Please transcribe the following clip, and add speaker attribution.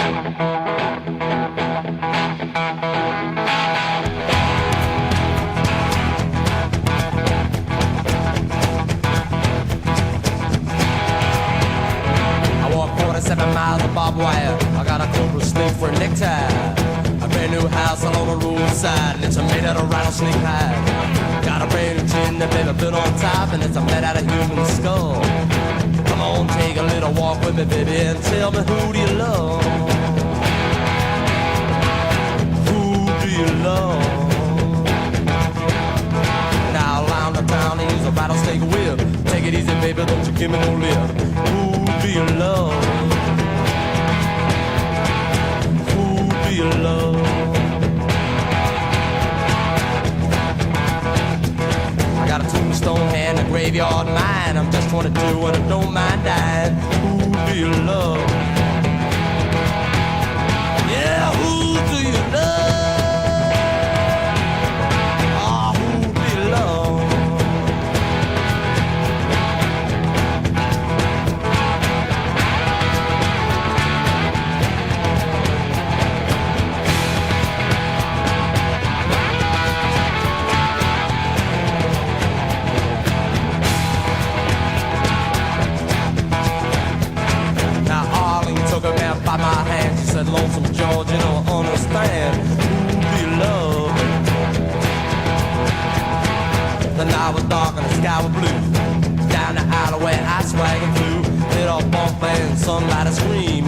Speaker 1: I walk 47 miles of barbed wire. I got a cobra snake for a necktie. A brand new house along the roadside, and it's made out of rattlesnake hide. Got a brand new chin that baby built on top, and it's made out of human skull. Come on, take a little walk with me, baby, and tell me, who do you love? Who do you love? Now around the town, they use a rattlesnake whip. Take it easy, baby, don't you give me no lip. Who do you love? Who do you love? I got a tombstone hand, a graveyard mind. I'm just 22 and I don't mind dying. Who do you love? Yeah, who do you love? Ah, who do you love? By my hand, she said, Lonesome George, you don't understand. Who do you love? The night was dark and the sky was blue. Down the alleyway I swag and flew. Lit off bump and somebody screamed.